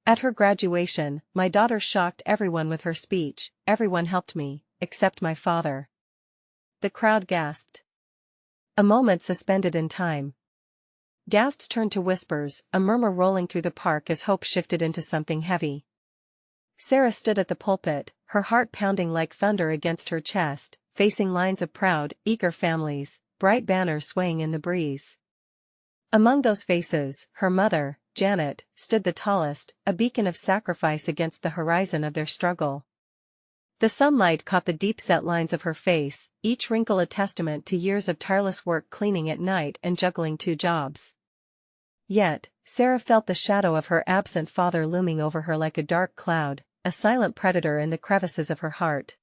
At her graduation, my daughter shocked everyone with her speech. Everyone helped me, except my father. The crowd gasped. A moment suspended in time. Gasps turned to whispers, a murmur rolling through the park as hope shifted into something heavy. Sarah stood at the pulpit, her heart pounding like thunder against her chest, facing lines of proud, eager families, bright banners swaying in the breeze. Among those faces, her mother, Janet, stood the tallest, a beacon of sacrifice against the horizon of their struggle. The sunlight caught the deep-set lines of her face, each wrinkle a testament to years of tireless work cleaning at night and juggling 2 jobs. Yet, Sarah felt the shadow of her absent father looming over her like a dark cloud, a silent predator in the crevices of her heart.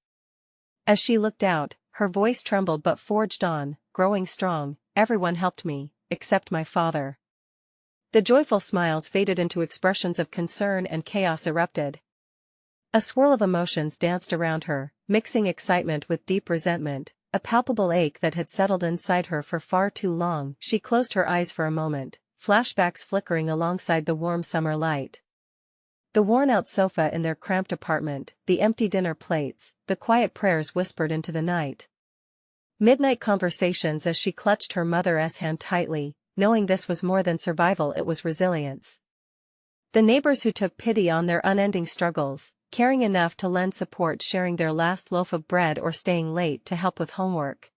As she looked out, her voice trembled but forged on, growing strong. Everyone helped me, except my father. The joyful smiles faded into expressions of concern and chaos erupted. A swirl of emotions danced around her, mixing excitement with deep resentment, a palpable ache that had settled inside her for far too long. She closed her eyes for a moment, flashbacks flickering alongside the warm summer light. The worn-out sofa in their cramped apartment, the empty dinner plates, the quiet prayers whispered into the night. Midnight conversations as she clutched her mother's hand tightly, knowing this was more than survival, it was resilience. The neighbors who took pity on their unending struggles, caring enough to lend support, sharing their last loaf of bread or staying late to help with homework.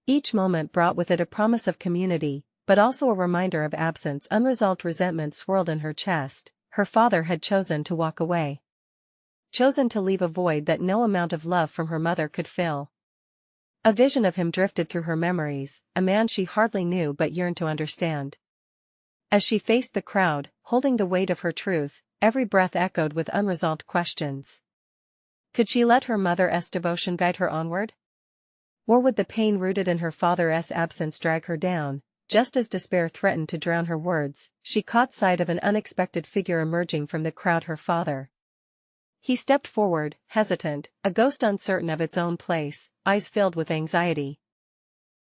Each moment brought with it a promise of community, but also a reminder of absence. Unresolved resentment swirled in her chest. Her father had chosen to walk away. Chosen to leave a void that no amount of love from her mother could fill. A vision of him drifted through her memories, a man she hardly knew but yearned to understand. As she faced the crowd, holding the weight of her truth, every breath echoed with unresolved questions. Could she let her mother's devotion guide her onward? Or would the pain rooted in her father's absence drag her down? Just as despair threatened to drown her words, she caught sight of an unexpected figure emerging from the crowd, her father. He stepped forward, hesitant, a ghost uncertain of its own place, eyes filled with anxiety.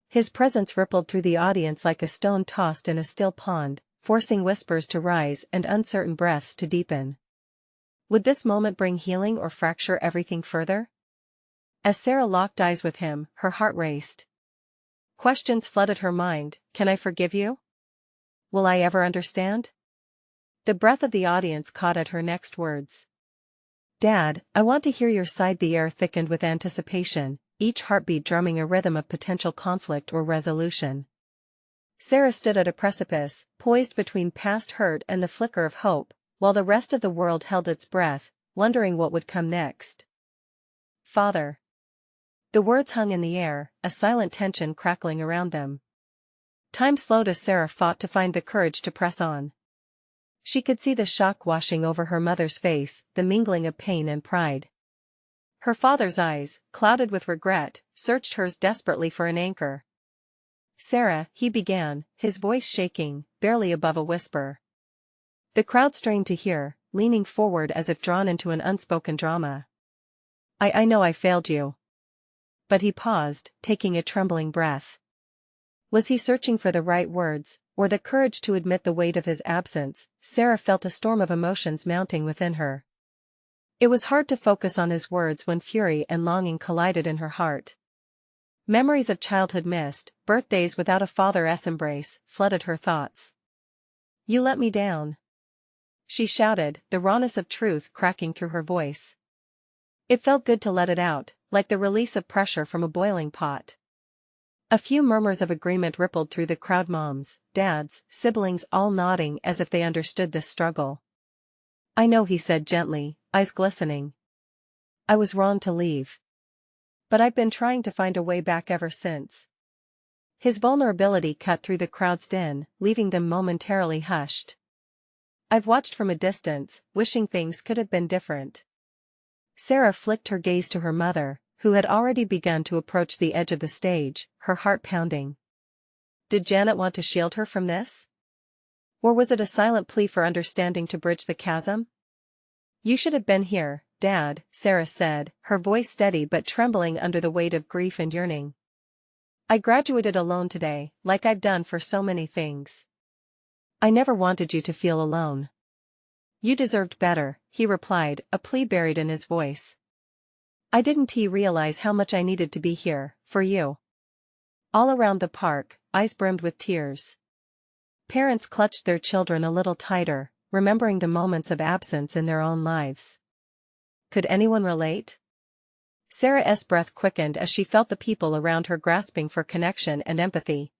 His presence rippled through the audience like a stone tossed in a still pond, forcing whispers to rise and uncertain breaths to deepen. Would this moment bring healing or fracture everything further? As Sarah locked eyes with him, her heart raced. Questions flooded her mind. Can I forgive you? Will I ever understand? The breath of the audience caught at her next words. Dad, I want to hear your side. The air thickened with anticipation, each heartbeat drumming a rhythm of potential conflict or resolution. Sarah stood at a precipice, poised between past hurt and the flicker of hope, while the rest of the world held its breath, wondering what would come next. Father. The words hung in the air, a silent tension crackling around them. Time slowed as Sarah fought to find the courage to press on. She could see the shock washing over her mother's face, the mingling of pain and pride. Her father's eyes, clouded with regret, searched hers desperately for an anchor. Sarah, he began, his voice shaking, barely above a whisper. The crowd strained to hear, leaning forward as if drawn into an unspoken drama. I know I failed you. But he paused, taking a trembling breath. Was he searching for the right words, or the courage to admit the weight of his absence? Sarah felt a storm of emotions mounting within her. It was hard to focus on his words when fury and longing collided in her heart. Memories of childhood missed, birthdays without a father's embrace, flooded her thoughts. You let me down. She shouted, the rawness of truth cracking through her voice. It felt good to let it out, like the release of pressure from a boiling pot. A few murmurs of agreement rippled through the crowd, moms, dads, siblings all nodding as if they understood this struggle. I know, he said gently, eyes glistening. I was wrong to leave. But I've been trying to find a way back ever since. His vulnerability cut through the crowd's din, leaving them momentarily hushed. I've watched from a distance, wishing things could have been different. Sarah flicked her gaze to her mother, who had already begun to approach the edge of the stage, her heart pounding. Did Janet want to shield her from this? Or was it a silent plea for understanding to bridge the chasm? You should have been here, Dad, Sarah said, her voice steady but trembling under the weight of grief and yearning. I graduated alone today, like I've done for so many things. I never wanted you to feel alone. You deserved better, he replied, a plea buried in his voice. I didn't realize how much I needed to be here, for you. All around the park, eyes brimmed with tears. Parents clutched their children a little tighter, remembering the moments of absence in their own lives. Could anyone relate? Sarah's breath quickened as she felt the people around her grasping for connection and empathy.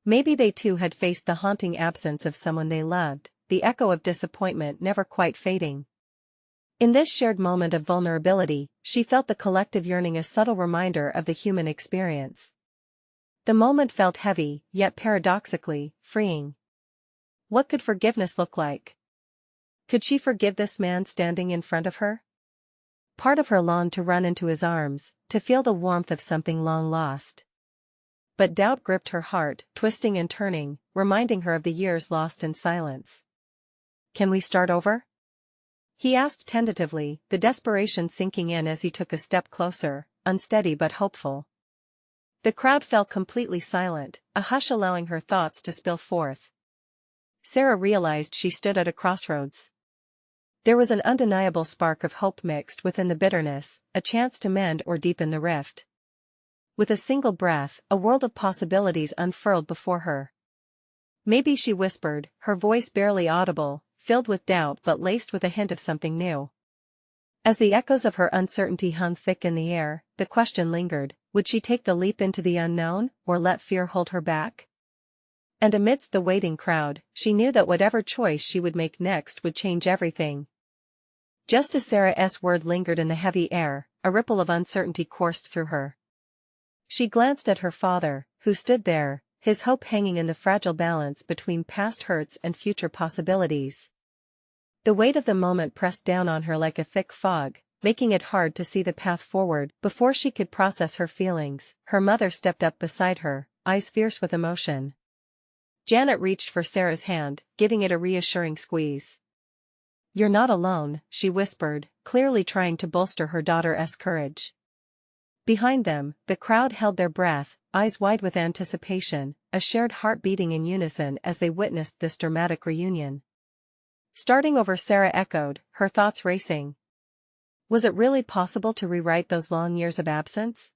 Maybe they too had faced the haunting absence of someone they loved, the echo of disappointment never quite fading. In this shared moment of vulnerability, she felt the collective yearning, a subtle reminder of the human experience. The moment felt heavy, yet paradoxically, freeing. What could forgiveness look like? Could she forgive this man standing in front of her? Part of her longed to run into his arms, to feel the warmth of something long lost. But doubt gripped her heart, twisting and turning, reminding her of the years lost in silence. Can we start over? He asked tentatively, the desperation sinking in as he took a step closer, unsteady but hopeful. The crowd fell completely silent, a hush allowing her thoughts to spill forth. Sarah realized she stood at a crossroads. There was an undeniable spark of hope mixed within the bitterness, a chance to mend or deepen the rift. With a single breath, a world of possibilities unfurled before her. Maybe, she whispered, her voice barely audible, filled with doubt but laced with a hint of something new. As the echoes of her uncertainty hung thick in the air, the question lingered, would she take the leap into the unknown, or let fear hold her back? And amidst the waiting crowd, she knew that whatever choice she would make next would change everything. Just as Sarah's word lingered in the heavy air, a ripple of uncertainty coursed through her. She glanced at her father, who stood there, his hope hanging in the fragile balance between past hurts and future possibilities. The weight of the moment pressed down on her like a thick fog, making it hard to see the path forward. Before she could process her feelings, her mother stepped up beside her, eyes fierce with emotion. Janet reached for Sarah's hand, giving it a reassuring squeeze. You're not alone, she whispered, clearly trying to bolster her daughter's courage. Behind them, the crowd held their breath, eyes wide with anticipation, a shared heart beating in unison as they witnessed this dramatic reunion. Starting over, Sarah echoed, her thoughts racing. Was it really possible to rewrite those long years of absence?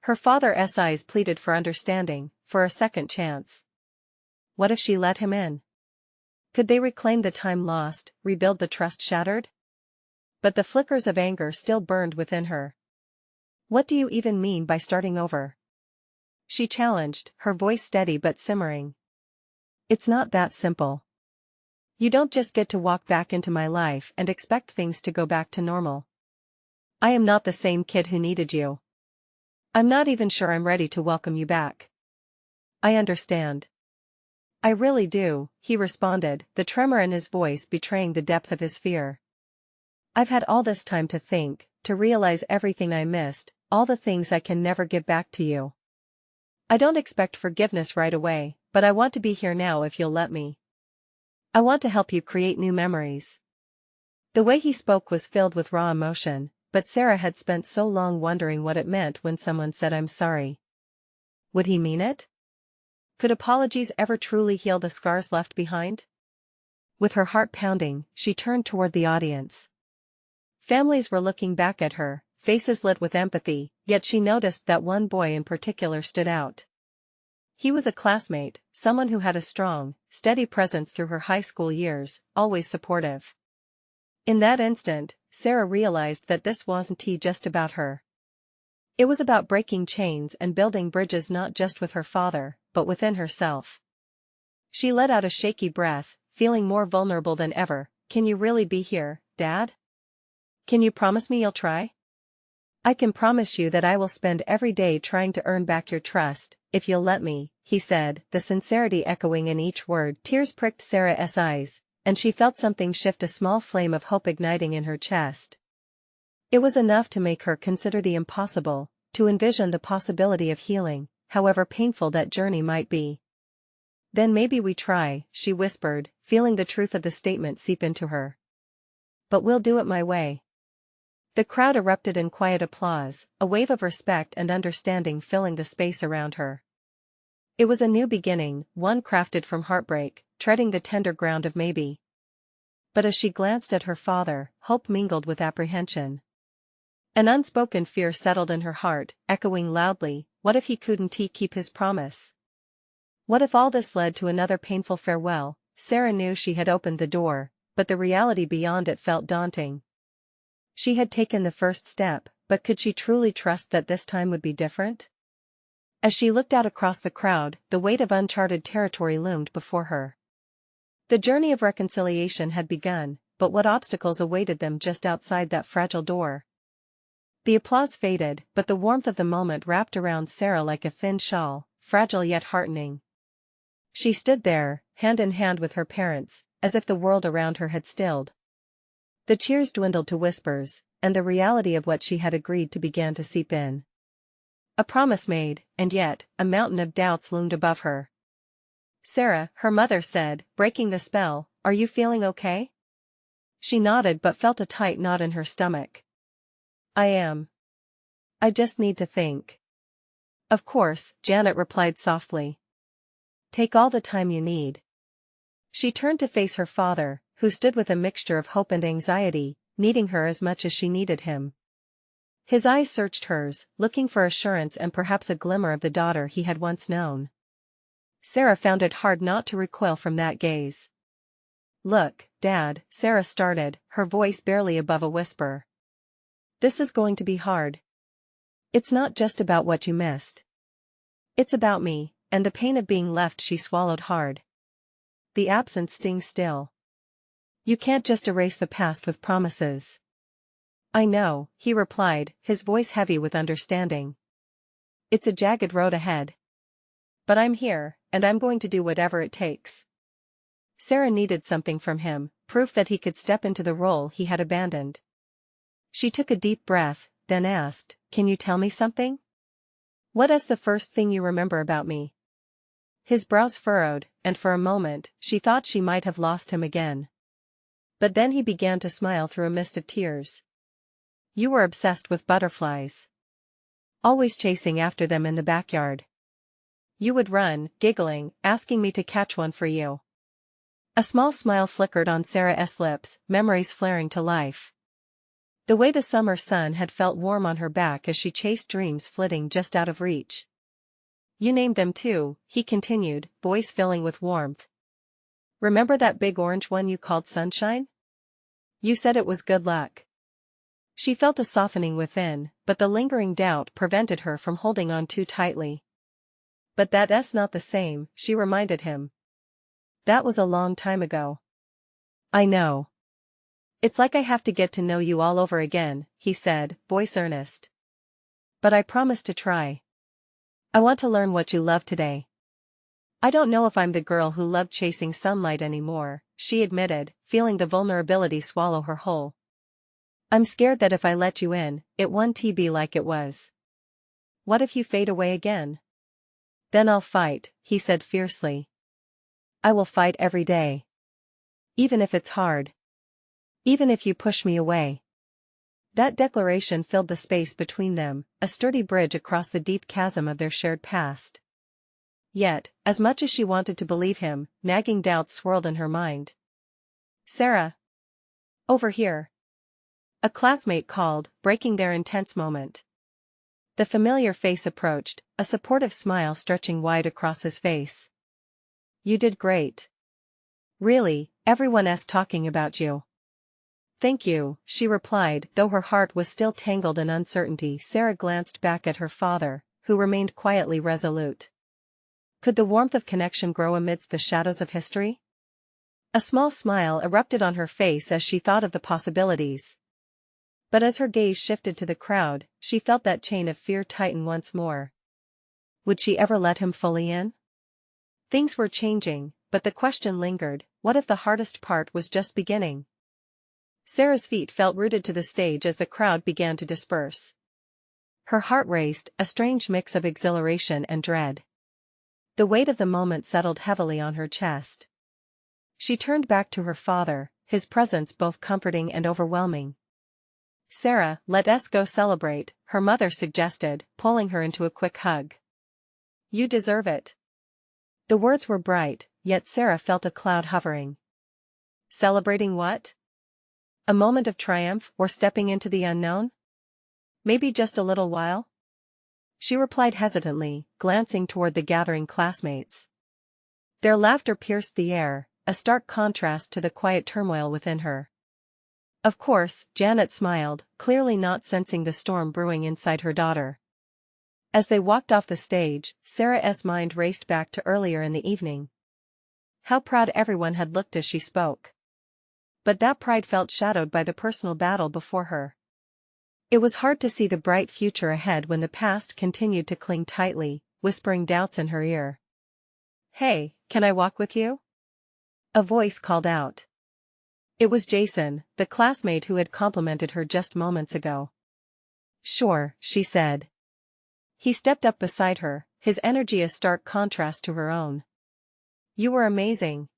Her father's eyes pleaded for understanding, for a second chance. What if she let him in? Could they reclaim the time lost, rebuild the trust shattered? But the flickers of anger still burned within her. What do you even mean by starting over? She challenged, her voice steady but simmering. It's not that simple. You don't just get to walk back into my life and expect things to go back to normal. I am not the same kid who needed you. I'm not even sure I'm ready to welcome you back. I understand. I really do, he responded, the tremor in his voice betraying the depth of his fear. I've had all this time to think, to realize everything I missed, all the things I can never give back to you. I don't expect forgiveness right away, but I want to be here now if you'll let me. I want to help you create new memories. The way he spoke was filled with raw emotion, but Sarah had spent so long wondering what it meant when someone said I'm sorry. Would he mean it? Could apologies ever truly heal the scars left behind? With her heart pounding, she turned toward the audience. Families were looking back at her, faces lit with empathy, yet she noticed that one boy in particular stood out. He was a classmate, someone who had a strong, steady presence through her high school years, always supportive. In that instant, Sarah realized that this wasn't just about her. It was about breaking chains and building bridges not just with her father, but within herself. She let out a shaky breath, feeling more vulnerable than ever. Can you really be here, Dad? Can you promise me you'll try? I can promise you that I will spend every day trying to earn back your trust, if you'll let me, he said, the sincerity echoing in each word. Tears pricked Sarah's eyes, and she felt something shift, a small flame of hope igniting in her chest. It was enough to make her consider the impossible, to envision the possibility of healing, however painful that journey might be. Then maybe we try, she whispered, feeling the truth of the statement seep into her. But we'll do it my way. The crowd erupted in quiet applause, a wave of respect and understanding filling the space around her. It was a new beginning, one crafted from heartbreak, treading the tender ground of maybe. But as she glanced at her father, hope mingled with apprehension. An unspoken fear settled in her heart, echoing loudly, what if he couldn't keep his promise? What if all this led to another painful farewell? Sarah knew she had opened the door, but the reality beyond it felt daunting. She had taken the first step, but could she truly trust that this time would be different? As she looked out across the crowd, the weight of uncharted territory loomed before her. The journey of reconciliation had begun, but what obstacles awaited them just outside that fragile door? The applause faded, but the warmth of the moment wrapped around Sarah like a thin shawl, fragile yet heartening. She stood there, hand in hand with her parents, as if the world around her had stilled. The cheers dwindled to whispers, and the reality of what she had agreed to began to seep in. A promise made, and yet, a mountain of doubts loomed above her. "Sarah," her mother said, breaking the spell, "are you feeling okay?" She nodded but felt a tight knot in her stomach. "I am. I just need to think." "Of course," Janet replied softly. "Take all the time you need." She turned to face her father, who stood with a mixture of hope and anxiety, needing her as much as she needed him. His eyes searched hers, looking for assurance and perhaps a glimmer of the daughter he had once known. Sarah found it hard not to recoil from that gaze. "Look, Dad," Sarah started, her voice barely above a whisper. "This is going to be hard. It's not just about what you missed. It's about me," and the pain of being left she swallowed hard. "The absence stings still. You can't just erase the past with promises." "I know," he replied, his voice heavy with understanding. "It's a jagged road ahead. But I'm here, and I'm going to do whatever it takes." Sarah needed something from him, proof that he could step into the role he had abandoned. She took a deep breath, then asked, "Can you tell me something? What is the first thing you remember about me?" His brows furrowed, and for a moment, she thought she might have lost him again. But then he began to smile through a mist of tears. "You were obsessed with butterflies. Always chasing after them in the backyard. You would run, giggling, asking me to catch one for you." A small smile flickered on Sarah's lips, memories flaring to life. The way the summer sun had felt warm on her back as she chased dreams flitting just out of reach. "You named them too," he continued, voice filling with warmth. "Remember that big orange one you called Sunshine? You said it was good luck." She felt a softening within, but the lingering doubt prevented her from holding on too tightly. "But that's not the same," she reminded him. "That was a long time ago." "I know. It's like I have to get to know you all over again," he said, voice earnest. "But I promise to try. I want to learn what you love today." "I don't know if I'm the girl who loved chasing sunlight anymore," she admitted, feeling the vulnerability swallow her whole. "I'm scared that if I let you in, it won't be like it was." "What if you fade away again?" "Then I'll fight," he said fiercely. "I will fight every day. Even if it's hard. Even if you push me away." That declaration filled the space between them, a sturdy bridge across the deep chasm of their shared past. Yet, as much as she wanted to believe him, nagging doubts swirled in her mind. "Sarah! Over here!" A classmate called, breaking their intense moment. The familiar face approached, a supportive smile stretching wide across his face. "You did great. Really, everyone's talking about you." "Thank you," she replied, though her heart was still tangled in uncertainty. Sarah glanced back at her father, who remained quietly resolute. Could the warmth of connection grow amidst the shadows of history? A small smile erupted on her face as she thought of the possibilities. But as her gaze shifted to the crowd, she felt that chain of fear tighten once more. Would she ever let him fully in? Things were changing, but the question lingered, what if the hardest part was just beginning? Sarah's feet felt rooted to the stage as the crowd began to disperse. Her heart raced, a strange mix of exhilaration and dread. The weight of the moment settled heavily on her chest. She turned back to her father, his presence both comforting and overwhelming. "Sarah, let us go celebrate," her mother suggested, pulling her into a quick hug. "You deserve it." The words were bright, yet Sarah felt a cloud hovering. Celebrating what? A moment of triumph or stepping into the unknown? Maybe just a little while? She replied hesitantly, glancing toward the gathering classmates. Their laughter pierced the air, a stark contrast to the quiet turmoil within her. Of course, Janet smiled, clearly not sensing the storm brewing inside her daughter. As they walked off the stage, Sarah's mind raced back to earlier in the evening. How proud everyone had looked as she spoke. But that pride felt shadowed by the personal battle before her. It was hard to see the bright future ahead when the past continued to cling tightly, whispering doubts in her ear. "Hey, can I walk with you?" A voice called out. It was Jason, the classmate who had complimented her just moments ago. "Sure," she said. He stepped up beside her, his energy a stark contrast to her own. "You were amazing.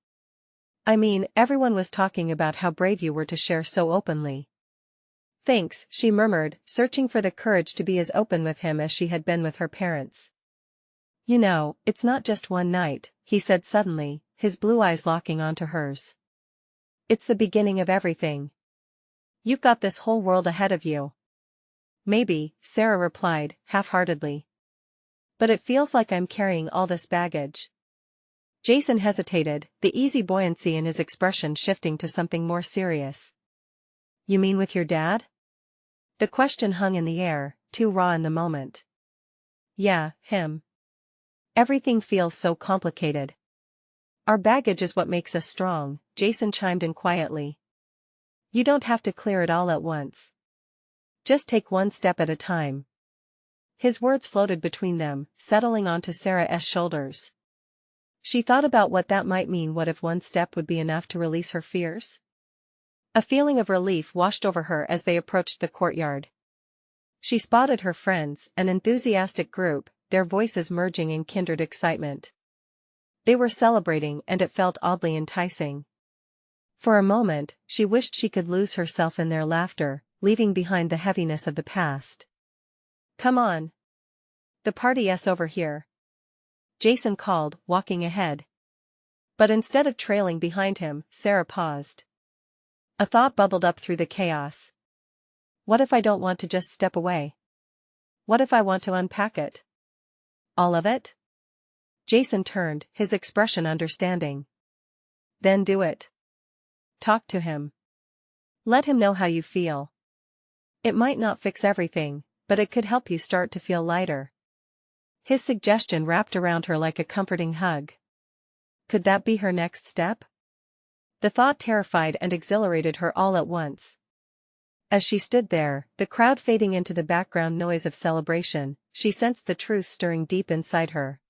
I mean, everyone was talking about how brave you were to share so openly." "Thanks," she murmured, searching for the courage to be as open with him as she had been with her parents. "You know, it's not just one night," he said suddenly, his blue eyes locking onto hers. "It's the beginning of everything. You've got this whole world ahead of you." "Maybe," Sarah replied, half-heartedly. "But it feels like I'm carrying all this baggage." Jason hesitated, the easy buoyancy in his expression shifting to something more serious. "You mean with your dad?" The question hung in the air, too raw in the moment. "Yeah, him. Everything feels so complicated." "Our baggage is what makes us strong," Jason chimed in quietly. "You don't have to clear it all at once. Just take one step at a time." His words floated between them, settling onto Sarah's shoulders. She thought about what that might mean. What if one step would be enough to release her fears? A feeling of relief washed over her as they approached the courtyard. She spotted her friends, an enthusiastic group, their voices merging in kindred excitement. They were celebrating and it felt oddly enticing. For a moment, she wished she could lose herself in their laughter, leaving behind the heaviness of the past. "Come on. The party's over here," Jason called, walking ahead. But instead of trailing behind him, Sarah paused. A thought bubbled up through the chaos. What if I don't want to just step away? What if I want to unpack it? All of it? Jason turned, his expression understanding. Then do it. Talk to him. Let him know how you feel. It might not fix everything, but it could help you start to feel lighter. His suggestion wrapped around her like a comforting hug. Could that be her next step? The thought terrified and exhilarated her all at once. As she stood there, the crowd fading into the background noise of celebration, she sensed the truth stirring deep inside her.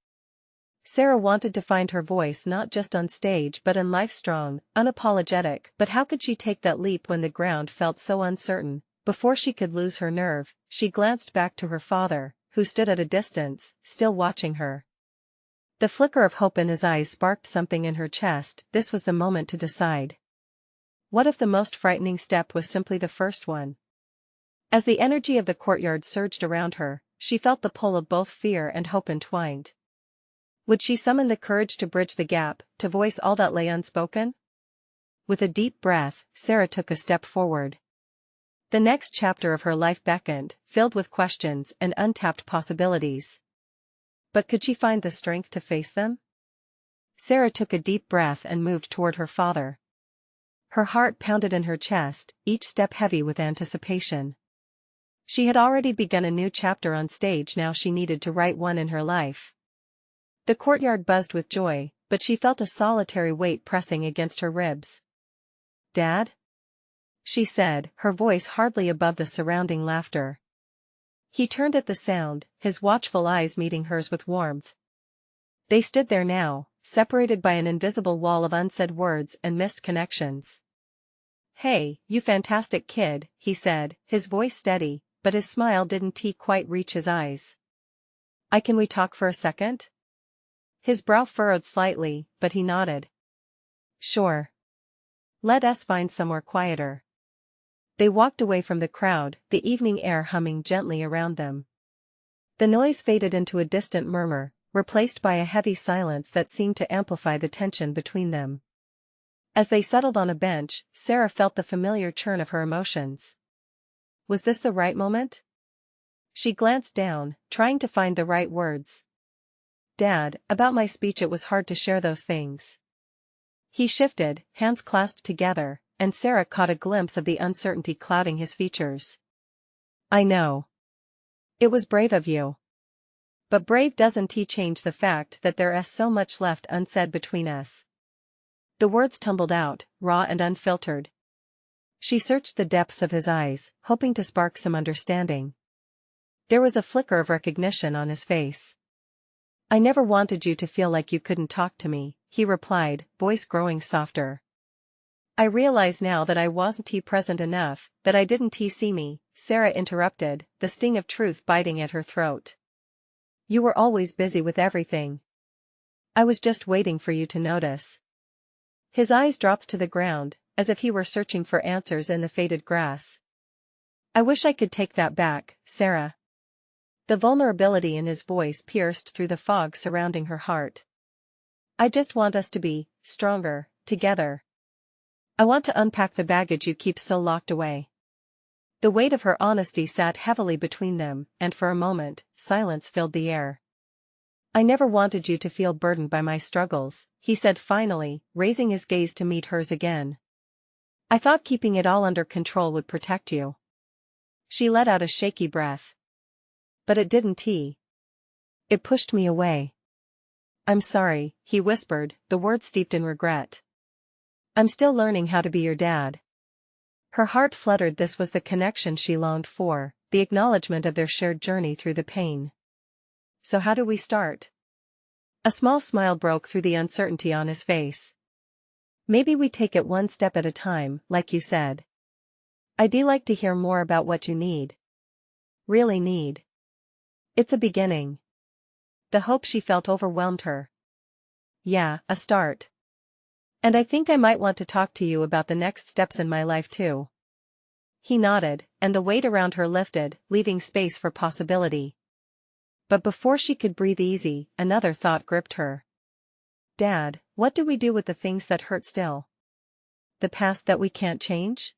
Sarah wanted to find her voice not just on stage but in life, strong, unapologetic. But how could she take that leap when the ground felt so uncertain? Before she could lose her nerve, she glanced back to her father, who stood at a distance, still watching her. The flicker of hope in his eyes sparked something in her chest. This was the moment to decide. What if the most frightening step was simply the first one? As the energy of the courtyard surged around her, she felt the pull of both fear and hope entwined. Would she summon the courage to bridge the gap, to voice all that lay unspoken? With a deep breath, Sarah took a step forward. The next chapter of her life beckoned, filled with questions and untapped possibilities. But could she find the strength to face them? Sarah took a deep breath and moved toward her father. Her heart pounded in her chest, each step heavy with anticipation. She had already begun a new chapter on stage, now she needed to write one in her life. The courtyard buzzed with joy, but she felt a solitary weight pressing against her ribs. "Dad?" she said, her voice hardly above the surrounding laughter. He turned at the sound, his watchful eyes meeting hers with warmth. They stood there now, separated by an invisible wall of unsaid words and missed connections. "Hey, you fantastic kid," he said, his voice steady, but his smile didn't quite reach his eyes. Can we talk for a second?" His brow furrowed slightly, but he nodded. "Sure. Let us find somewhere quieter." They walked away from the crowd, the evening air humming gently around them. The noise faded into a distant murmur, replaced by a heavy silence that seemed to amplify the tension between them. As they settled on a bench, Sarah felt the familiar churn of her emotions. Was this the right moment? She glanced down, trying to find the right words. Dad, about my speech, it was hard to share those things. He shifted, hands clasped together, and Sarah caught a glimpse of the uncertainty clouding his features. I know. It was brave of you. But brave doesn't change the fact that there's so much left unsaid between us. The words tumbled out, raw and unfiltered. She searched the depths of his eyes, hoping to spark some understanding. There was a flicker of recognition on his face. I never wanted you to feel like you couldn't talk to me, he replied, voice growing softer. I realize now that I wasn't present enough, that I didn't see me, Sarah interrupted, the sting of truth biting at her throat. You were always busy with everything. I was just waiting for you to notice. His eyes dropped to the ground, as if he were searching for answers in the faded grass. I wish I could take that back, Sarah. The vulnerability in his voice pierced through the fog surrounding her heart. I just want us to be stronger, together. I want to unpack the baggage you keep so locked away. The weight of her honesty sat heavily between them, and for a moment, silence filled the air. I never wanted you to feel burdened by my struggles, he said finally, raising his gaze to meet hers again. I thought keeping it all under control would protect you. She let out a shaky breath. But it didn't. It pushed me away. I'm sorry, he whispered, the words steeped in regret. I'm still learning how to be your dad. Her heart fluttered. This was the connection she longed for, the acknowledgement of their shared journey through the pain. So how do we start? A small smile broke through the uncertainty on his face. Maybe we take it one step at a time, like you said. I'd like to hear more about what you need. Really need. It's a beginning. The hope she felt overwhelmed her. Yeah, a start. And I think I might want to talk to you about the next steps in my life too. He nodded, and the weight around her lifted, leaving space for possibility. But before she could breathe easy, another thought gripped her. Dad, what do we do with the things that hurt still? The past that we can't change?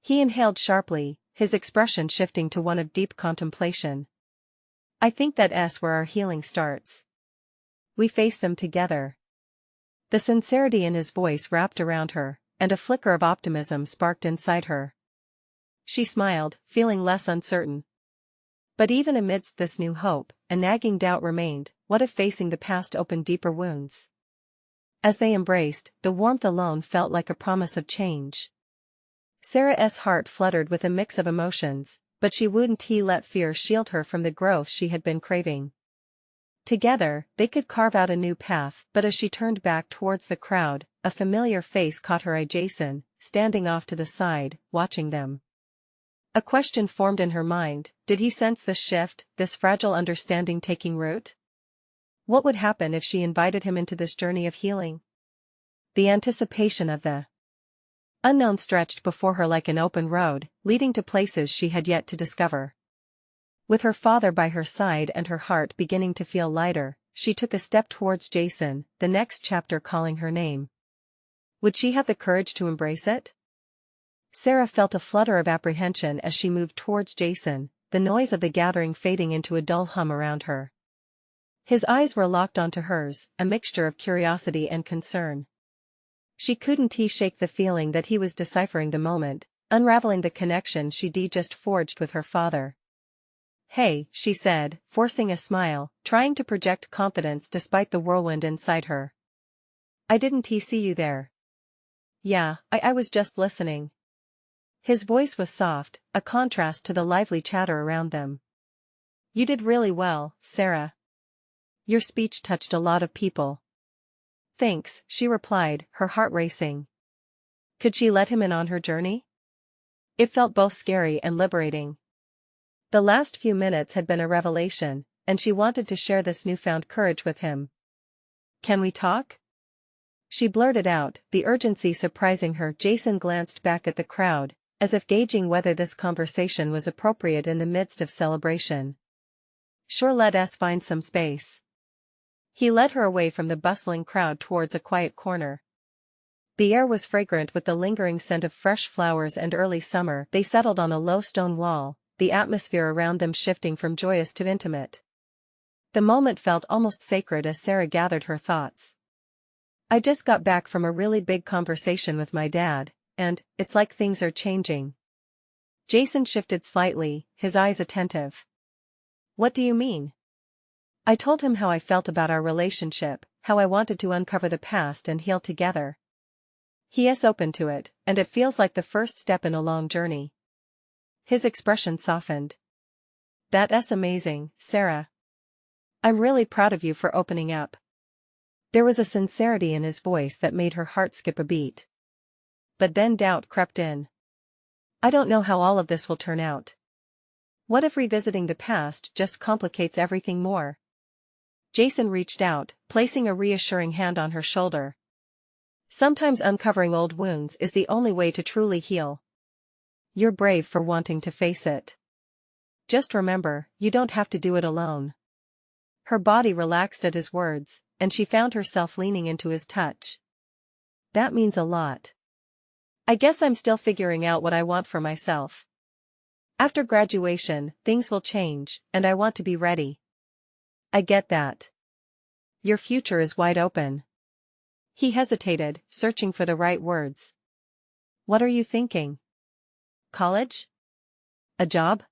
He inhaled sharply, his expression shifting to one of deep contemplation. I think that's where our healing starts. We face them together. The sincerity in his voice wrapped around her, and a flicker of optimism sparked inside her. She smiled, feeling less uncertain. But even amidst this new hope, a nagging doubt remained. What if facing the past opened deeper wounds? As they embraced, the warmth alone felt like a promise of change. Sarah's heart fluttered with a mix of emotions, but she wouldn't let fear shield her from the growth she had been craving. Together, they could carve out a new path, but as she turned back towards the crowd, a familiar face caught her eye. Jason, standing off to the side, watching them. A question formed in her mind, did he sense this shift, this fragile understanding taking root? What would happen if she invited him into this journey of healing? The anticipation of the unknown stretched before her like an open road, leading to places she had yet to discover. With her father by her side and her heart beginning to feel lighter, she took a step towards Jason, the next chapter calling her name. Would she have the courage to embrace it? Sarah felt a flutter of apprehension as she moved towards Jason, the noise of the gathering fading into a dull hum around her. His eyes were locked onto hers, a mixture of curiosity and concern. She couldn't shake the feeling that he was deciphering the moment, unraveling the connection she'd just forged with her father. Hey, she said, forcing a smile, trying to project confidence despite the whirlwind inside her. I didn't see you there. Yeah, I was just listening. His voice was soft, a contrast to the lively chatter around them. You did really well, Sarah. Your speech touched a lot of people. Thanks, she replied, her heart racing. Could she let him in on her journey? It felt both scary and liberating. The last few minutes had been a revelation, and she wanted to share this newfound courage with him. Can we talk? She blurted out, the urgency surprising her. Jason glanced back at the crowd, as if gauging whether this conversation was appropriate in the midst of celebration. Sure, let us find some space. He led her away from the bustling crowd towards a quiet corner. The air was fragrant with the lingering scent of fresh flowers and early summer. They settled on a low stone wall, the atmosphere around them shifting from joyous to intimate. The moment felt almost sacred as Sarah gathered her thoughts. I just got back from a really big conversation with my dad, and it's like things are changing. Jason shifted slightly, his eyes attentive. What do you mean? I told him how I felt about our relationship, how I wanted to uncover the past and heal together. He is open to it, and it feels like the first step in a long journey. His expression softened. That's amazing, Sarah. I'm really proud of you for opening up. There was a sincerity in his voice that made her heart skip a beat. But then doubt crept in. I don't know how all of this will turn out. What if revisiting the past just complicates everything more? Jason reached out, placing a reassuring hand on her shoulder. Sometimes uncovering old wounds is the only way to truly heal. You're brave for wanting to face it. Just remember, you don't have to do it alone. Her body relaxed at his words, and she found herself leaning into his touch. That means a lot. I guess I'm still figuring out what I want for myself. After graduation, things will change, and I want to be ready. I get that. Your future is wide open. He hesitated, searching for the right words. What are you thinking? College? A job?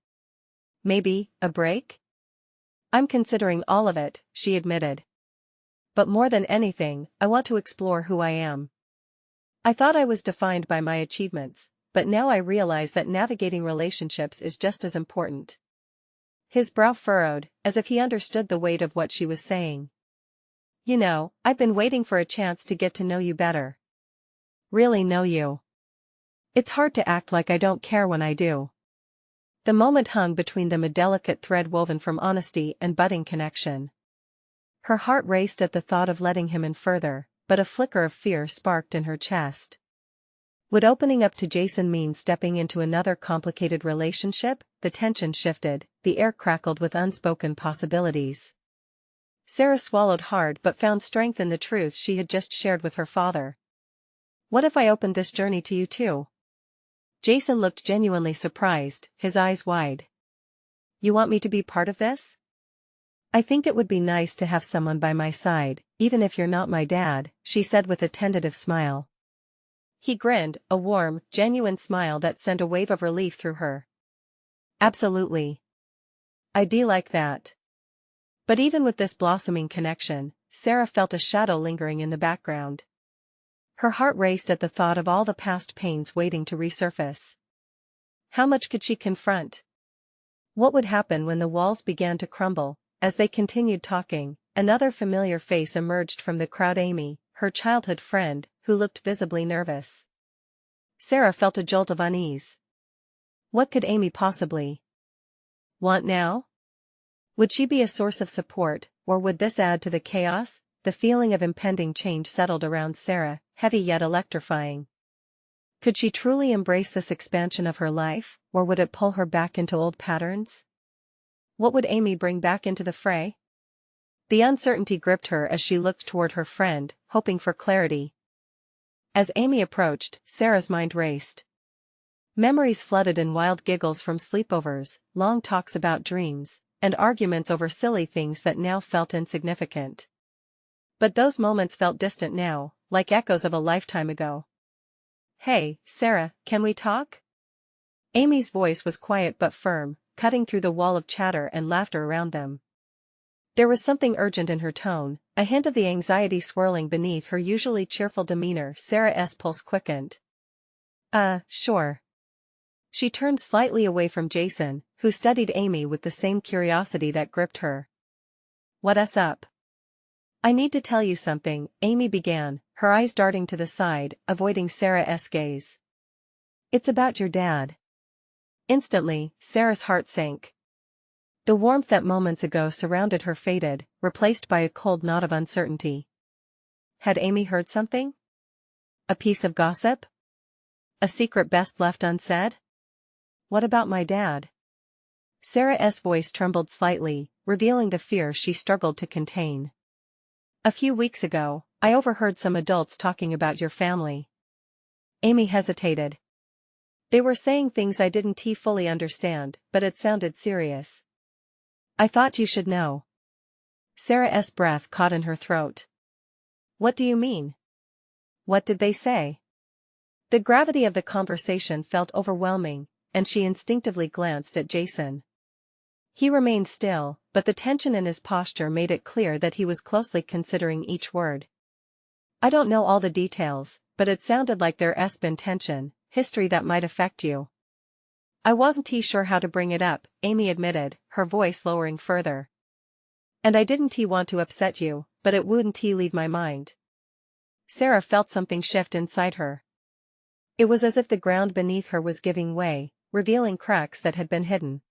Maybe a break? I'm considering all of it, she admitted. But more than anything, I want to explore who I am. I thought I was defined by my achievements, but now I realize that navigating relationships is just as important. His brow furrowed, as if he understood the weight of what she was saying. You know, I've been waiting for a chance to get to know you better. Really know you. It's hard to act like I don't care when I do. The moment hung between them, a delicate thread woven from honesty and budding connection. Her heart raced at the thought of letting him in further, but a flicker of fear sparked in her chest. Would opening up to Jason mean stepping into another complicated relationship? The tension shifted, the air crackled with unspoken possibilities. Sarah swallowed hard but found strength in the truth she had just shared with her father. What if I opened this journey to you too? Jason looked genuinely surprised, his eyes wide. You want me to be part of this? I think it would be nice to have someone by my side, even if you're not my dad, she said with a tentative smile. He grinned, a warm, genuine smile that sent a wave of relief through her. Absolutely. I do like that. But even with this blossoming connection, Sarah felt a shadow lingering in the background. Her heart raced at the thought of all the past pains waiting to resurface. How much could she confront? What would happen when the walls began to crumble? As they continued talking, another familiar face emerged from the crowd, Amy, her childhood friend, who looked visibly nervous. Sarah felt a jolt of unease. What could Amy possibly want now? Would she be a source of support, or would this add to the chaos? The feeling of impending change settled around Sarah, heavy yet electrifying. Could she truly embrace this expansion of her life, or would it pull her back into old patterns? What would Amy bring back into the fray? The uncertainty gripped her as she looked toward her friend, hoping for clarity. As Amy approached, Sarah's mind raced. Memories flooded in wild giggles from sleepovers, long talks about dreams, and arguments over silly things that now felt insignificant. But those moments felt distant now, like echoes of a lifetime ago. Hey, Sarah, can we talk? Amy's voice was quiet but firm, cutting through the wall of chatter and laughter around them. There was something urgent in her tone, a hint of the anxiety swirling beneath her usually cheerful demeanor. Sarah's pulse quickened. Sure. She turned slightly away from Jason, who studied Amy with the same curiosity that gripped her. What's up? I need to tell you something, Amy began, her eyes darting to the side, avoiding Sarah's gaze. It's about your dad. Instantly, Sarah's heart sank. The warmth that moments ago surrounded her faded, replaced by a cold knot of uncertainty. Had Amy heard something? A piece of gossip? A secret best left unsaid? What about my dad? Sarah's voice trembled slightly, revealing the fear she struggled to contain. A few weeks ago, I overheard some adults talking about your family. Amy hesitated. They were saying things I didn't fully understand, but it sounded serious. I thought you should know. Sarah's breath caught in her throat. What do you mean? What did they say? The gravity of the conversation felt overwhelming, and she instinctively glanced at Jason. He remained still, but the tension in his posture made it clear that he was closely considering each word. I don't know all the details, but it sounded like there's been tension, history that might affect you. I wasn't sure how to bring it up, Amy admitted, her voice lowering further. And I didn't want to upset you, but it wouldn't leave my mind. Sarah felt something shift inside her. It was as if the ground beneath her was giving way, revealing cracks that had been hidden.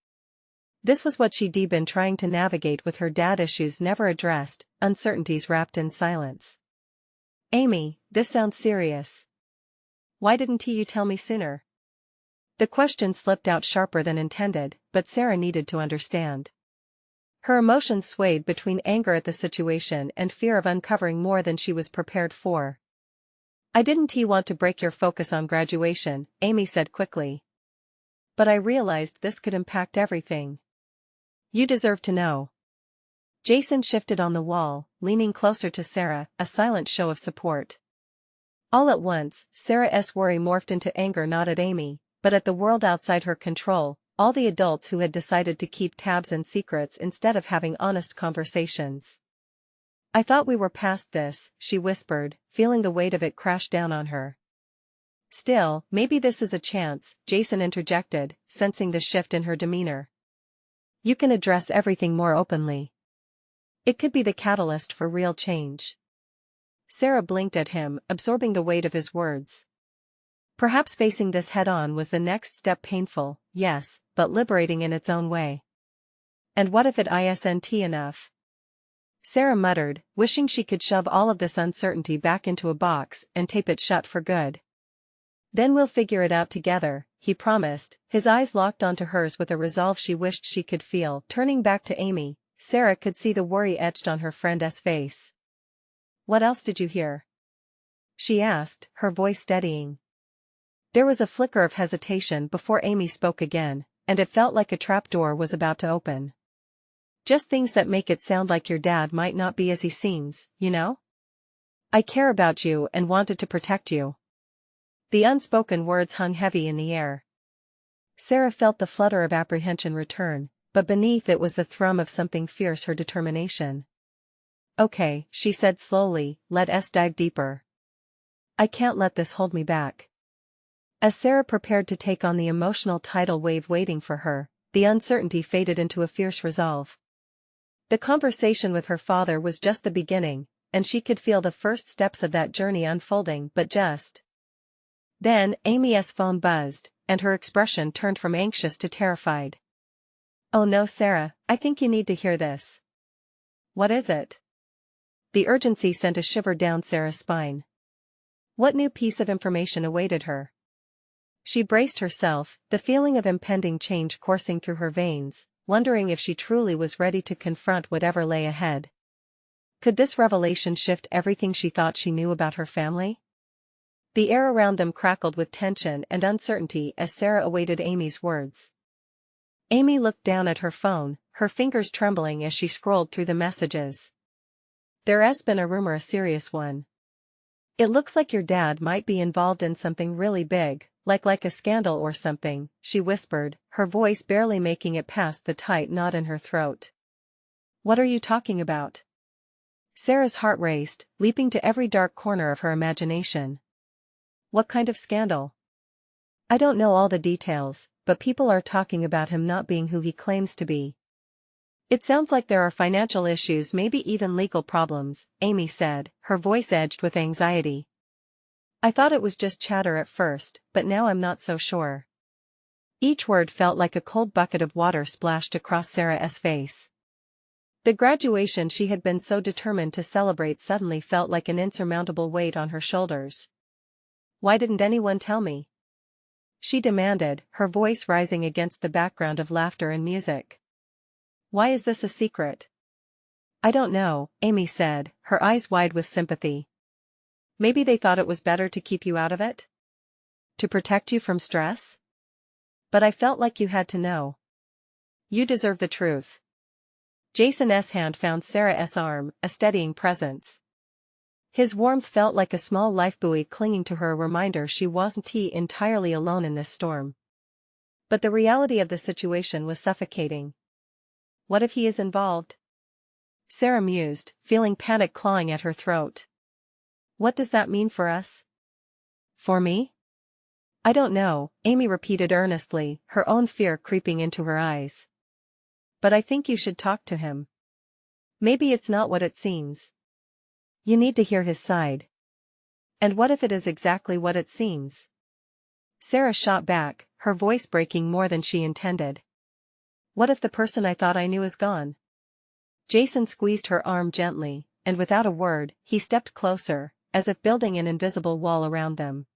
This was what she'd been trying to navigate with her dad, issues never addressed, uncertainties wrapped in silence. Amy, this sounds serious. Why didn't you tell me sooner? The question slipped out sharper than intended, but Sarah needed to understand. Her emotions swayed between anger at the situation and fear of uncovering more than she was prepared for. I didn't want to break your focus on graduation, Amy said quickly. But I realized this could impact everything. You deserve to know. Jason shifted on the wall, leaning closer to Sarah, a silent show of support. All at once, Sarah's worry morphed into anger, not at Amy, but at the world outside her control, all the adults who had decided to keep tabs and secrets instead of having honest conversations. I thought we were past this, she whispered, feeling the weight of it crash down on her. Still, maybe this is a chance, Jason interjected, sensing the shift in her demeanor. You can address everything more openly. It could be the catalyst for real change. Sarah blinked at him, absorbing the weight of his words. Perhaps facing this head-on was the next step, painful, yes, but liberating in its own way. And what if it isn't enough? Sarah muttered, wishing she could shove all of this uncertainty back into a box and tape it shut for good. Then we'll figure it out together, he promised, his eyes locked onto hers with a resolve she wished she could feel. Turning back to Amy, Sarah could see the worry etched on her friend's face. What else did you hear? She asked, her voice steadying. There was a flicker of hesitation before Amy spoke again, and it felt like a trapdoor was about to open. Just things that make it sound like your dad might not be as he seems, you know? I care about you and wanted to protect you. The unspoken words hung heavy in the air. Sarah felt the flutter of apprehension return, but beneath it was the thrum of something fierce, her determination. Okay, she said slowly, let's dive deeper. I can't let this hold me back. As Sarah prepared to take on the emotional tidal wave waiting for her, the uncertainty faded into a fierce resolve. The conversation with her father was just the beginning, and she could feel the first steps of that journey unfolding, but just then, Amy's phone buzzed, and her expression turned from anxious to terrified. Oh no, Sarah, I think you need to hear this. What is it? The urgency sent a shiver down Sarah's spine. What new piece of information awaited her? She braced herself, the feeling of impending change coursing through her veins, wondering if she truly was ready to confront whatever lay ahead. Could this revelation shift everything she thought she knew about her family? The air around them crackled with tension and uncertainty as Sarah awaited Amy's words. Amy looked down at her phone, her fingers trembling as she scrolled through the messages. There's been a rumor, a serious one. It looks like your dad might be involved in something really big, like a scandal or something, she whispered, her voice barely making it past the tight knot in her throat. What are you talking about? Sarah's heart raced, leaping to every dark corner of her imagination. What kind of scandal? I don't know all the details, but people are talking about him not being who he claims to be. It sounds like there are financial issues, maybe even legal problems, Amy said, her voice edged with anxiety. I thought it was just chatter at first, but now I'm not so sure. Each word felt like a cold bucket of water splashed across Sarah's face. The graduation she had been so determined to celebrate suddenly felt like an insurmountable weight on her shoulders. Why didn't anyone tell me? She demanded, her voice rising against the background of laughter and music. Why is this a secret? I don't know, Amy said, her eyes wide with sympathy. Maybe they thought it was better to keep you out of it? To protect you from stress? But I felt like you had to know. You deserve the truth. Jason's hand found Sarah's arm, a steadying presence. His warmth felt like a small lifebuoy clinging to her, a reminder she wasn't entirely alone in this storm. But the reality of the situation was suffocating. What if he is involved? Sarah mused, feeling panic clawing at her throat. What does that mean for us? For me? I don't know, Amy repeated earnestly, her own fear creeping into her eyes. But I think you should talk to him. Maybe it's not what it seems. You need to hear his side. And what if it is exactly what it seems? Sarah shot back, her voice breaking more than she intended. What if the person I thought I knew is gone? Jason squeezed her arm gently, and without a word, he stepped closer, as if building an invisible wall around them.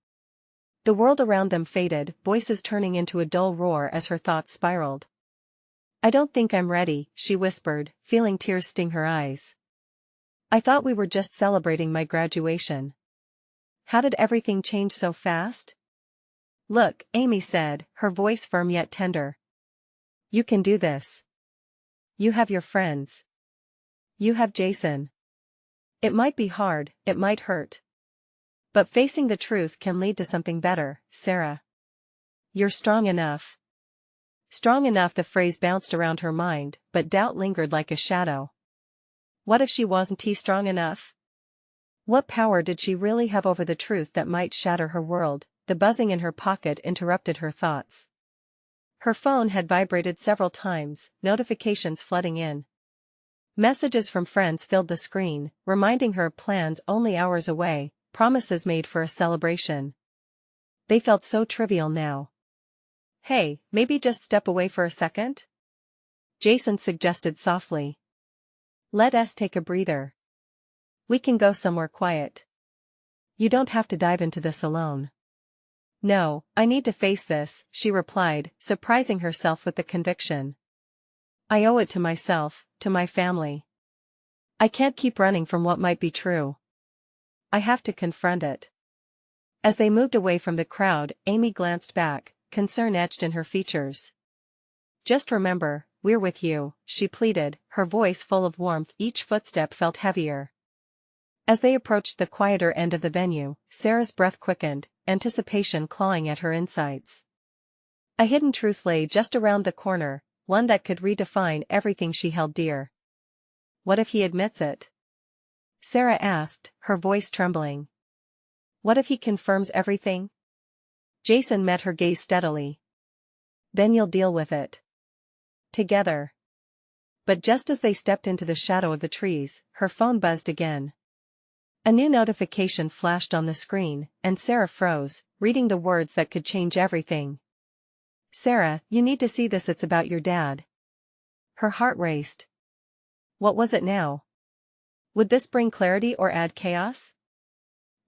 The world around them faded, voices turning into a dull roar as her thoughts spiraled. I don't think I'm ready, she whispered, feeling tears sting her eyes. I thought we were just celebrating my graduation. How did everything change so fast? Look, Amy said, her voice firm yet tender. You can do this. You have your friends. You have Jason. It might be hard, it might hurt. But facing the truth can lead to something better, Sarah. You're strong enough. Strong enough, the phrase bounced around her mind, but doubt lingered like a shadow. What if she wasn't strong enough? What power did she really have over the truth that might shatter her world? The buzzing in her pocket interrupted her thoughts. Her phone had vibrated several times, notifications flooding in. Messages from friends filled the screen, reminding her of plans only hours away, promises made for a celebration. They felt so trivial now. Hey, maybe just step away for a second? Jason suggested softly. Let us take a breather. We can go somewhere quiet. You don't have to dive into this alone. No, I need to face this, she replied, surprising herself with the conviction. I owe it to myself, to my family. I can't keep running from what might be true. I have to confront it. As they moved away from the crowd, Amy glanced back, concern etched in her features. Just remember, we're with you, she pleaded, her voice full of warmth. Each footstep felt heavier. As they approached the quieter end of the venue, Sarah's breath quickened, anticipation clawing at her insides. A hidden truth lay just around the corner, one that could redefine everything she held dear. What if he admits it? Sarah asked, her voice trembling. What if he confirms everything? Jason met her gaze steadily. Then you'll deal with it. Together. But just as they stepped into the shadow of the trees, her phone buzzed again. A new notification flashed on the screen, and Sarah froze, reading the words that could change everything. Sarah, you need to see this, it's about your dad. Her heart raced. What was it now? Would this bring clarity or add chaos?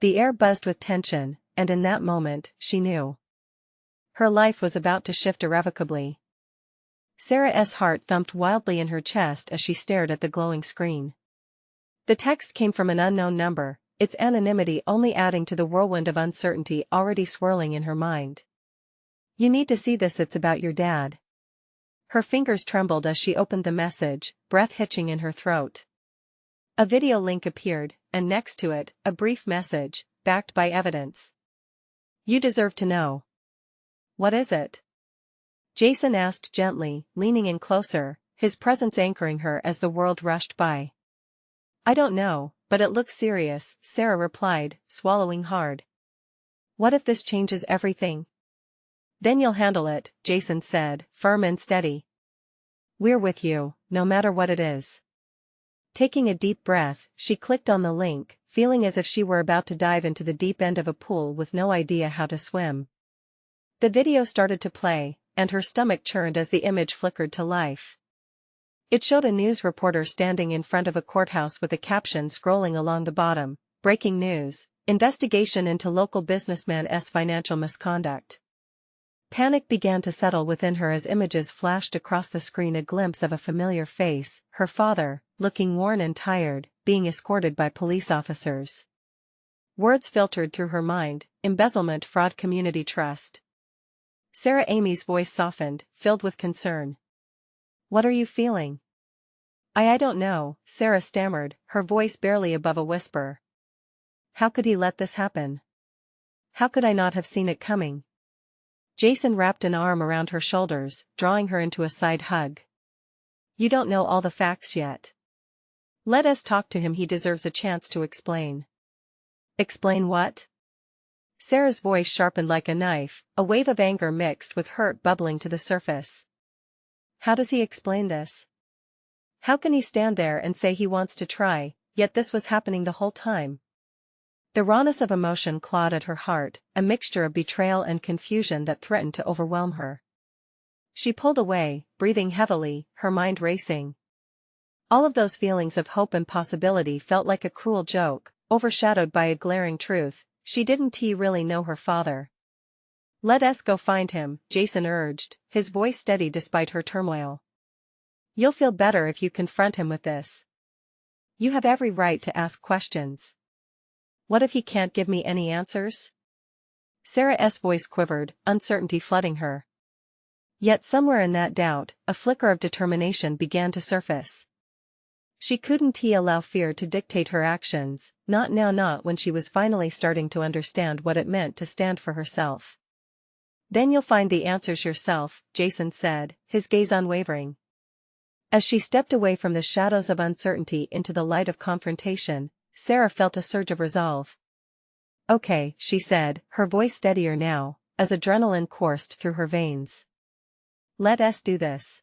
The air buzzed with tension, and in that moment, she knew. Her life was about to shift irrevocably. Sarah's heart thumped wildly in her chest as she stared at the glowing screen. The text came from an unknown number, its anonymity only adding to the whirlwind of uncertainty already swirling in her mind. You need to see this, it's about your dad. Her fingers trembled as she opened the message, breath hitching in her throat. A video link appeared, and next to it, a brief message, backed by evidence. You deserve to know. What is it? Jason asked gently, leaning in closer, his presence anchoring her as the world rushed by. I don't know, but it looks serious, Sarah replied, swallowing hard. What if this changes everything? Then you'll handle it, Jason said, firm and steady. We're with you, no matter what it is. Taking a deep breath, she clicked on the link, feeling as if she were about to dive into the deep end of a pool with no idea how to swim. The video started to play, and her stomach churned as the image flickered to life. It showed a news reporter standing in front of a courthouse with a caption scrolling along the bottom, breaking news, investigation into local businessman's financial misconduct. Panic began to settle within her as images flashed across the screen, a glimpse of a familiar face, her father, looking worn and tired, being escorted by police officers. Words filtered through her mind: embezzlement, fraud, community trust. Sarah Amy's voice softened, filled with concern. What are you feeling? I don't know, Sarah stammered, her voice barely above a whisper. How could he let this happen? How could I not have seen it coming? Jason wrapped an arm around her shoulders, drawing her into a side hug. You don't know all the facts yet. Let us talk to him, he deserves a chance to explain. Explain what? Sarah's voice sharpened like a knife, a wave of anger mixed with hurt bubbling to the surface. How does he explain this? How can he stand there and say he wants to try, yet this was happening the whole time? The rawness of emotion clawed at her heart, a mixture of betrayal and confusion that threatened to overwhelm her. She pulled away, breathing heavily, her mind racing. All of those feelings of hope and possibility felt like a cruel joke, overshadowed by a glaring truth: she didn't really know her father. Let us go find him, Jason urged, his voice steady despite her turmoil. You'll feel better if you confront him with this. You have every right to ask questions. What if he can't give me any answers? Sarah's voice quivered, uncertainty flooding her. Yet somewhere in that doubt, a flicker of determination began to surface. She couldn't allow fear to dictate her actions, not now, not when she was finally starting to understand what it meant to stand for herself. Then you'll find the answers yourself, Jason said, his gaze unwavering. As she stepped away from the shadows of uncertainty into the light of confrontation, Sarah felt a surge of resolve. Okay, she said, her voice steadier now, as adrenaline coursed through her veins. Let us do this.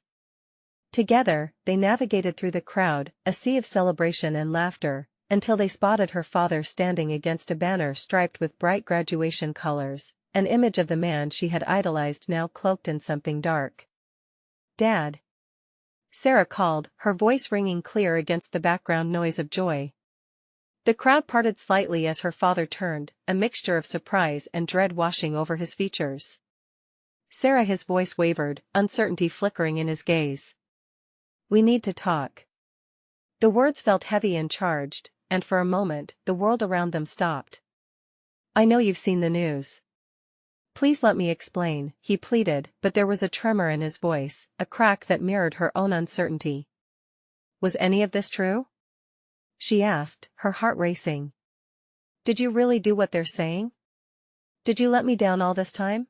Together, they navigated through the crowd, a sea of celebration and laughter, until they spotted her father standing against a banner striped with bright graduation colors, an image of the man she had idolized now cloaked in something dark. Dad! Sarah called, her voice ringing clear against the background noise of joy. The crowd parted slightly as her father turned, a mixture of surprise and dread washing over his features. Sarah, his voice wavered, uncertainty flickering in his gaze. We need to talk. The words felt heavy and charged, and for a moment, the world around them stopped. I know you've seen the news. Please let me explain, he pleaded, but there was a tremor in his voice, a crack that mirrored her own uncertainty. Was any of this true? She asked, her heart racing. Did you really do what they're saying? Did you let me down all this time?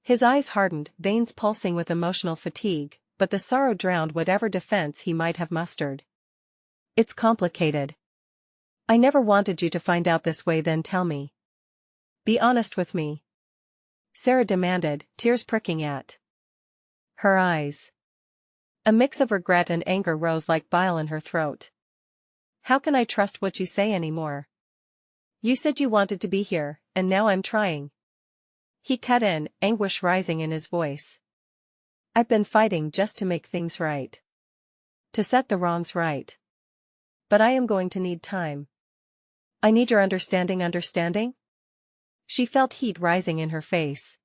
His eyes hardened, veins pulsing with emotional fatigue, but the sorrow drowned whatever defense he might have mustered. It's complicated. I never wanted you to find out this way. Then tell me. Be honest with me. Sarah demanded, tears pricking at her eyes. A mix of regret and anger rose like bile in her throat. How can I trust what you say anymore? You said you wanted to be here, and now I'm trying. He cut in, anguish rising in his voice. I've been fighting just to make things right. To set the wrongs right. But I am going to need time. I need your understanding? She felt heat rising in her face.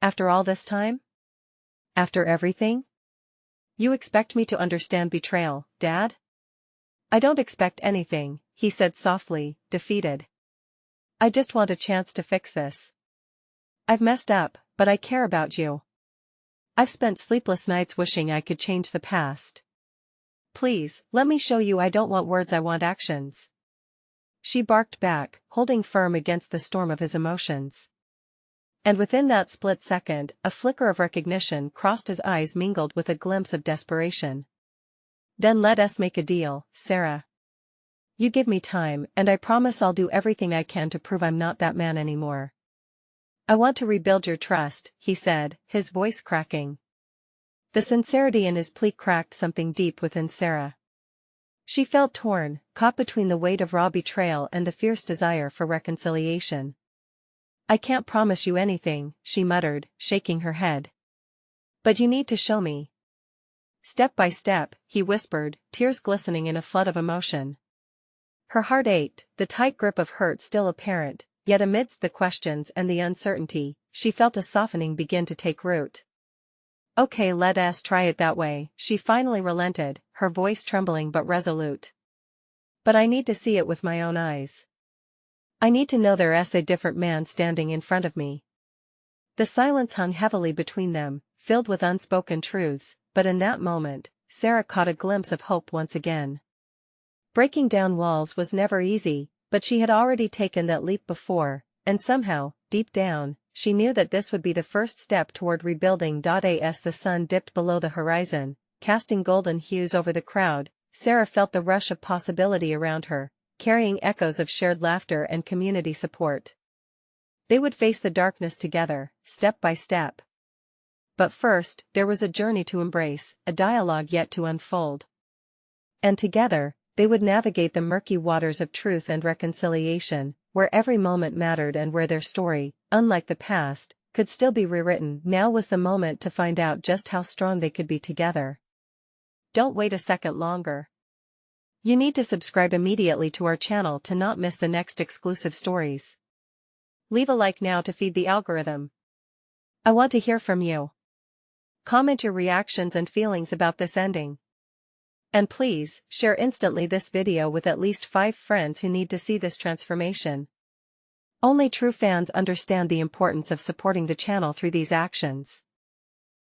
After all this time? After everything? You expect me to understand betrayal, Dad? I don't expect anything, he said softly, defeated. I just want a chance to fix this. I've messed up, but I care about you. I've spent sleepless nights wishing I could change the past. Please, let me show you I don't want words, I want actions. She barked back, holding firm against the storm of his emotions. And within that split second, a flicker of recognition crossed his eyes mingled with a glimpse of desperation. Then let us make a deal, Sarah. You give me time, and I promise I'll do everything I can to prove I'm not that man anymore. I want to rebuild your trust, he said, his voice cracking. The sincerity in his plea cracked something deep within Sarah. She felt torn, caught between the weight of raw betrayal and the fierce desire for reconciliation. I can't promise you anything, she muttered, shaking her head. But you need to show me. Step by step, he whispered, tears glistening in a flood of emotion. Her heart ached, the tight grip of hurt still apparent, yet amidst the questions and the uncertainty, she felt a softening begin to take root. Okay, let us try it that way, she finally relented, her voice trembling but resolute. But I need to see it with my own eyes. I need to know there's a different man standing in front of me. The silence hung heavily between them, filled with unspoken truths, but in that moment, Sarah caught a glimpse of hope once again. Breaking down walls was never easy, but she had already taken that leap before, and somehow, deep down, she knew that this would be the first step toward rebuilding. As the sun dipped below the horizon, casting golden hues over the crowd, Sarah felt the rush of possibility around her, carrying echoes of shared laughter and community support. They would face the darkness together, step by step. But first, there was a journey to embrace, a dialogue yet to unfold. And together, they would navigate the murky waters of truth and reconciliation, where every moment mattered and where their story, unlike the past, could still be rewritten. Now was the moment to find out just how strong they could be together. Don't wait a second longer. You need to subscribe immediately to our channel to not miss the next exclusive stories. Leave a like now to feed the algorithm. I want to hear from you. Comment your reactions and feelings about this ending. And please, share instantly this video with at least 5 friends who need to see this transformation. Only true fans understand the importance of supporting the channel through these actions.